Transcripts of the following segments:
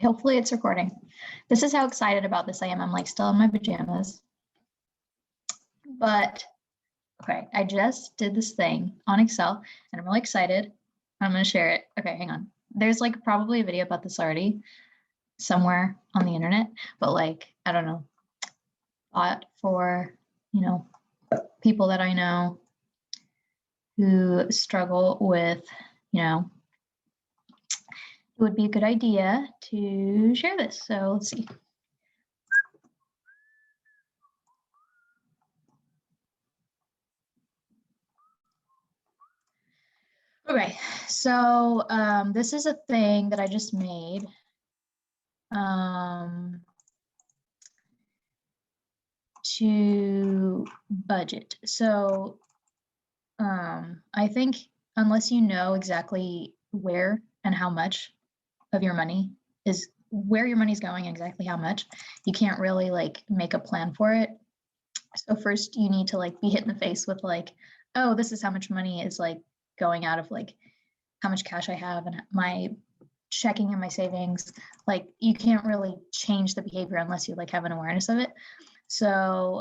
Hopefully it's recording. This is how excited about this I am. I'm like still in my pajamas. But okay, I just did this thing on Excel and I'm really excited. I'm going to share it. Okay, hang on. There's like probably a video about this already somewhere on the internet, but like, I don't know, thought for, people that I know who struggle with, it would be a good idea to share this. So let's see. Okay, so this is a thing that I just made. To budget. So I think unless you know exactly where and how much of your money is, where your money is going, exactly how much, you can't really like make a plan for it. So first you need to like be hit in the face with like, oh, this is how much money is like going out of like how much cash I have and my checking and my savings. Like you can't really change the behavior unless you like have an awareness of it. So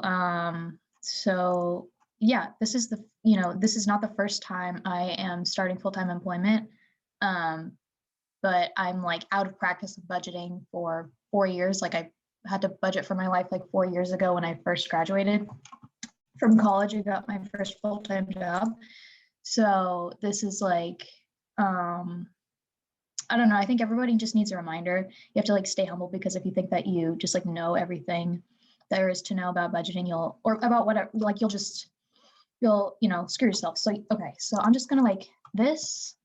yeah, this is this is not the first time I am starting full-time employment. But I'm like out of practice of budgeting for 4 years. Like I had to budget for my life like 4 years ago when I first graduated from college and got my first full-time job. So this is like, I don't know. I think everybody just needs a reminder. You have to like stay humble, because if you think that you just like know everything there is to know about budgeting, or about whatever, like you'll screw yourself. So, okay. So I'm just going to like this,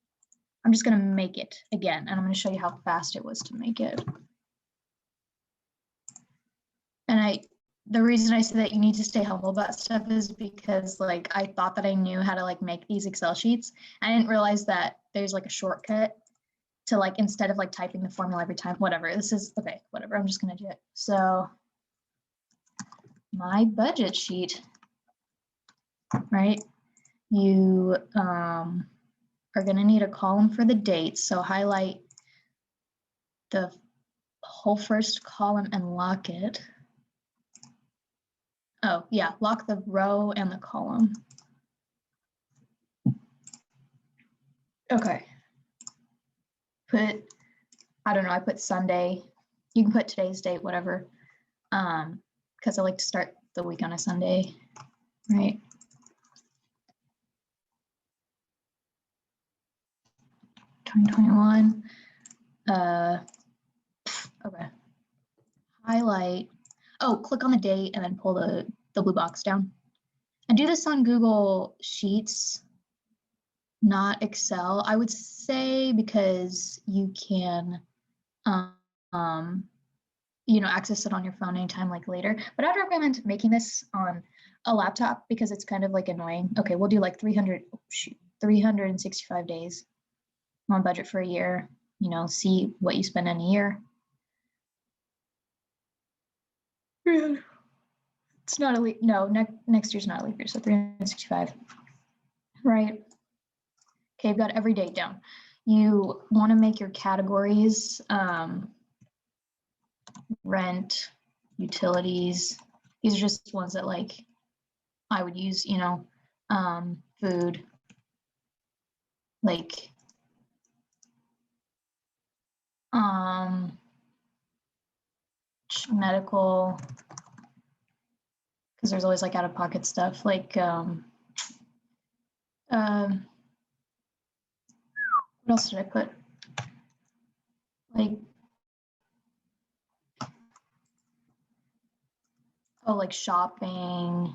I'm just going to make it again. And I'm going to show you how fast it was to make it. And the reason I say that you need to stay humble about stuff is because like I thought that I knew how to like make these Excel sheets. I didn't realize that there's like a shortcut to like, instead of like typing the formula every time, whatever. This is okay, whatever. I'm just going to do it. So my budget sheet, right? You are going to need a column for the dates. So highlight the whole first column and lock it. Oh yeah, lock the row and the column. Okay. I don't know, I put Sunday. You can put today's date, whatever. Because I like to start the week on a Sunday, right? $2021. Okay. Highlight. Oh, click on the date and then pull the blue box down. And do this on Google Sheets, not Excel, I would say, because you can, access it on your phone anytime like later. But I'd recommend making this on a laptop because it's kind of like annoying. Okay, we'll do like 365 days on budget for a year, see what you spend in a year. It's not a leap. No, next year's not a leap year, so 365. Right. Okay, I've got every date down. You want to make your categories rent, utilities. These are just ones that like I would use, food, like medical, because there's always like out of pocket stuff, like what else did I put? Like shopping,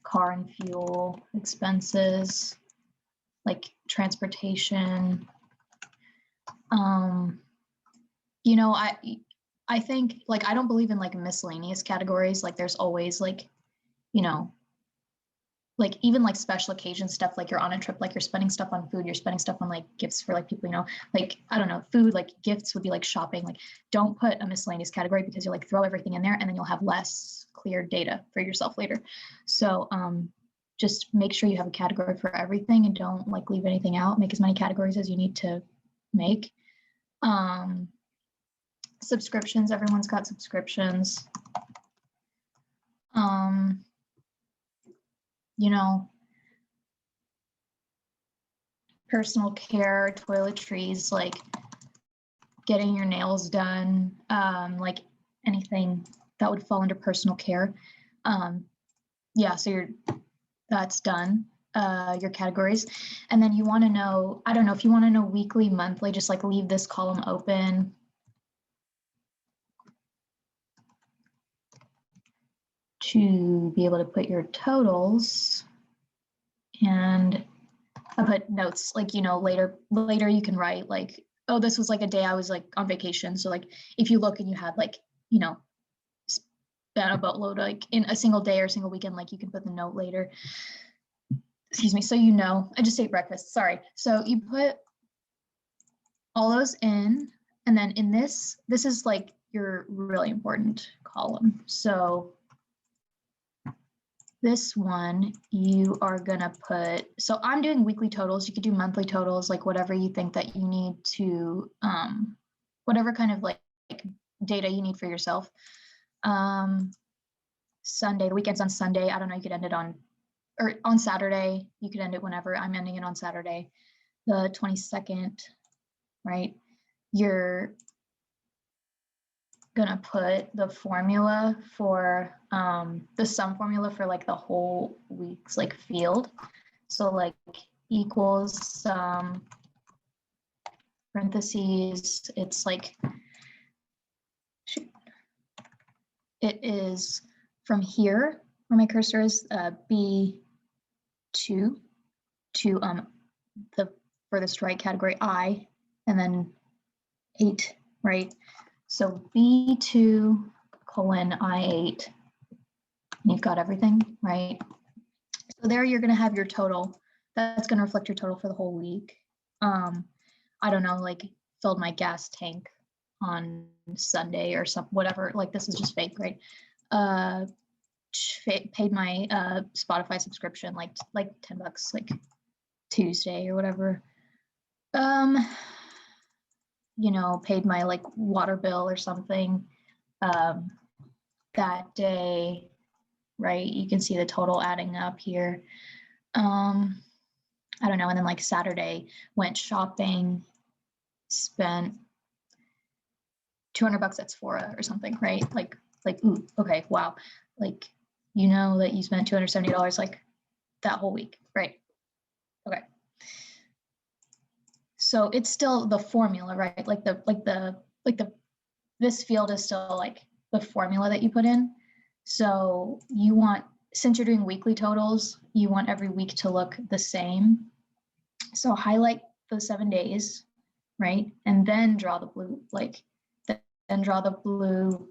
car and fuel expenses, like transportation. I think like I don't believe in like miscellaneous categories. Like there's always like, like even like special occasion stuff, like you're on a trip, like you're spending stuff on food, you're spending stuff on like gifts for like people, like I don't know, food, like gifts would be like shopping. Like don't put a miscellaneous category because you'll like throw everything in there and then you'll have less clear data for yourself later. So just make sure you have a category for everything and don't like leave anything out. Make as many categories as you need to make. Subscriptions, everyone's got subscriptions. You know, personal care, toiletries, like getting your nails done, like anything that would fall under personal care. Yeah, so that's done, your categories. And then you want to know, I don't know if you want to know weekly, monthly, just like leave this column open. To be able to put your totals, and I put notes, like, you know, later you can write like, oh, this was like a day I was like on vacation. So like if you look and you had like, you know, spent a boatload like in a single day or a single weekend, like you can put the note later. Excuse me. So you know, I just ate breakfast. Sorry. So you put all those in, and then in this is like your really important column. So this one, you are gonna put, so I'm doing weekly totals. You could do monthly totals, like whatever you think that you need to, whatever kind of like data you need for yourself. Sunday, the weekend's on Sunday. I don't know, you could end it on, or on Saturday. You could end it whenever. I'm ending it on Saturday, the 22nd, right? You're gonna put the formula for the sum formula for like the whole week's like field. So like equals parentheses, it's like, it is from here where my cursor is, B2 to the furthest right category I, and then 8, right? So B2 colon I8, and you've got everything, right? So there you're gonna have your total. That's gonna reflect your total for the whole week. I don't know, like filled my gas tank on Sunday or some whatever, like this is just fake, right? Paid my Spotify subscription, like $10, like Tuesday or whatever. You know, paid my like water bill or something that day, right? You can see the total adding up here. I don't know, and then like Saturday went shopping, spent $200 at Sephora or something, right? Like, ooh, okay, wow. Like, you know that you spent $270 like that whole week, right? Okay. So it's still the formula, right? This field is still like the formula that you put in. So you want, since you're doing weekly totals, you want every week to look the same. So highlight the 7 days, right? And then draw the blue, like, then draw the blue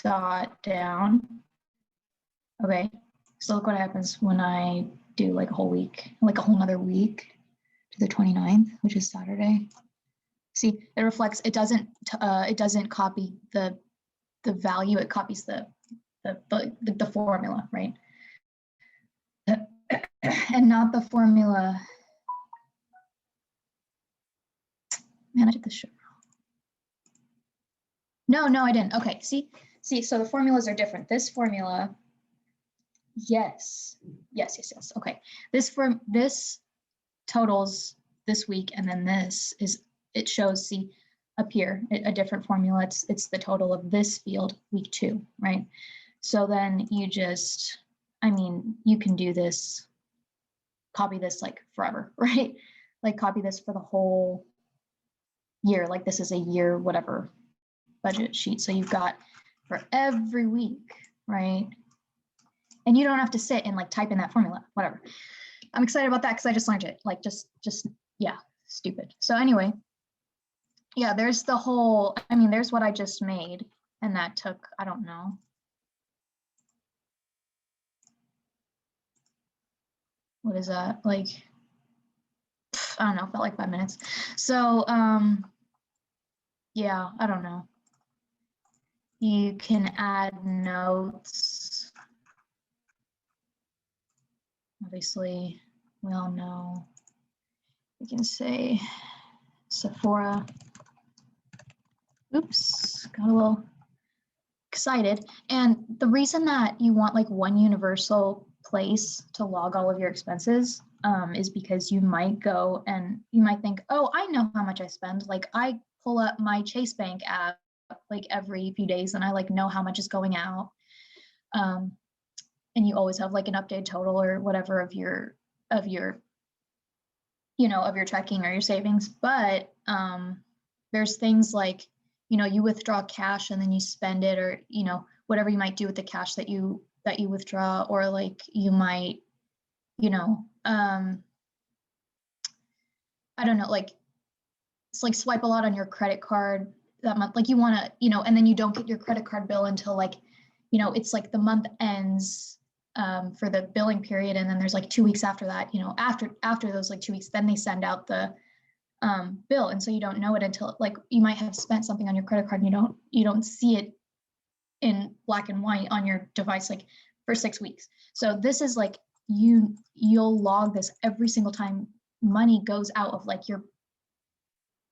dot down. Okay, so look what happens when I do like a whole week, like a whole nother week to the 29th, which is Saturday. See, it reflects, it doesn't copy the value, it copies the formula, right? And not the formula. Man, I did this shit wrong. No, I didn't. Okay, see, so the formulas are different. This formula, yes. Okay, this totals this week, and then this is, it shows, see up here, a different formula. It's the total of this field, week 2, right? So then you just, I mean, you can do this, copy this like forever, right? Like copy this for the whole year, like this is a year, whatever budget sheet. So you've got for every week, right? And you don't have to sit and like type in that formula, whatever. I'm excited about that because I just learned it, like just, yeah, stupid. So anyway, yeah, there's the whole, I mean, there's what I just made, and that took, I don't know. What is that? Like, I don't know, felt like 5 minutes. So, yeah, I don't know. You can add notes. Obviously, we all know. We can say Sephora Oops, got a little excited. And the reason that you want like one universal place to log all of your expenses is because you might go and you might think, oh, I know how much I spend. Like I pull up my Chase Bank app like every few days and I like know how much is going out. And you always have like an updated total or whatever of your you know, of your checking or your savings. But there's things like, you know, you withdraw cash and then you spend it, or, you know, whatever you might do with the cash that you withdraw, or like you might, you know, I don't know, like it's like swipe a lot on your credit card that month. Like you want to, you know, and then you don't get your credit card bill until like, you know, it's like the month ends for the billing period, and then there's like 2 weeks after that, you know, after those like 2 weeks, then they send out the bill, and so you don't know it until like you might have spent something on your credit card and you don't see it in black and white on your device like for 6 weeks. So this is like you'll log this every single time money goes out of like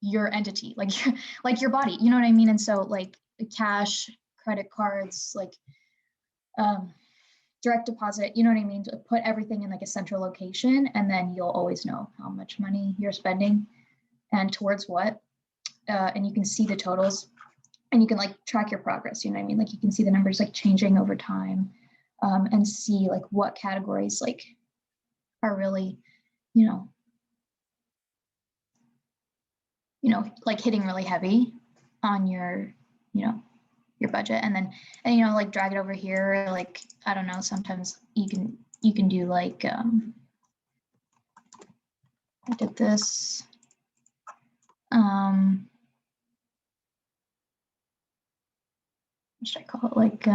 your entity, like your body, you know what I mean? And so like cash, credit cards, like direct deposit, you know what I mean? To put everything in like a central location, and then you'll always know how much money you're spending and towards what. And you can see the totals, and you can like track your progress, you know what I mean? Like you can see the numbers like changing over time, and see like what categories like are really, you know, like hitting really heavy on your, you know, your budget. And you know, like drag it over here. Like, I don't know, sometimes you can do like, I did this, what should I call it? Like,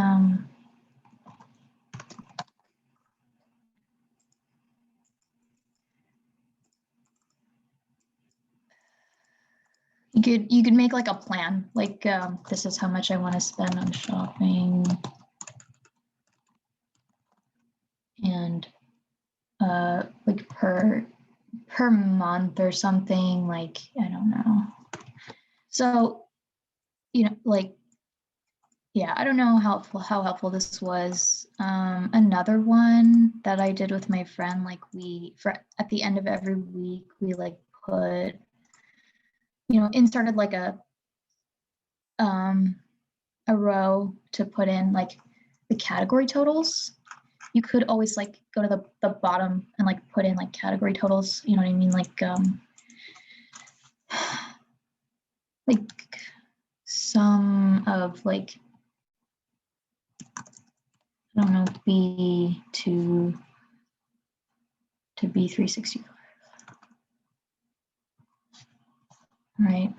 you could make like a plan, like this is how much I want to spend on shopping, and like per month or something, like, I don't know. So, you know, like, yeah, I don't know how helpful this was. Another one that I did with my friend, like at the end of every week, we like put, you know, inserted like a row to put in like the category totals. You could always like go to the bottom and like put in like category totals, you know what I mean? Like some of like, I don't know, B to B365. Right.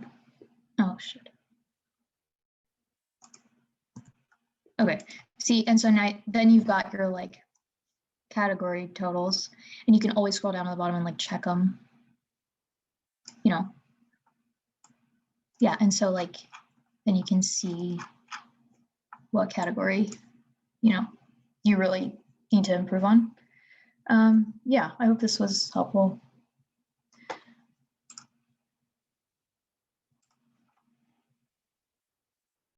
Oh shit. Okay. See, and so now then you've got your like category totals, and you can always scroll down to the bottom and like check them. You know. Yeah, and so like then you can see what category, you know, you really need to improve on. Yeah, I hope this was helpful.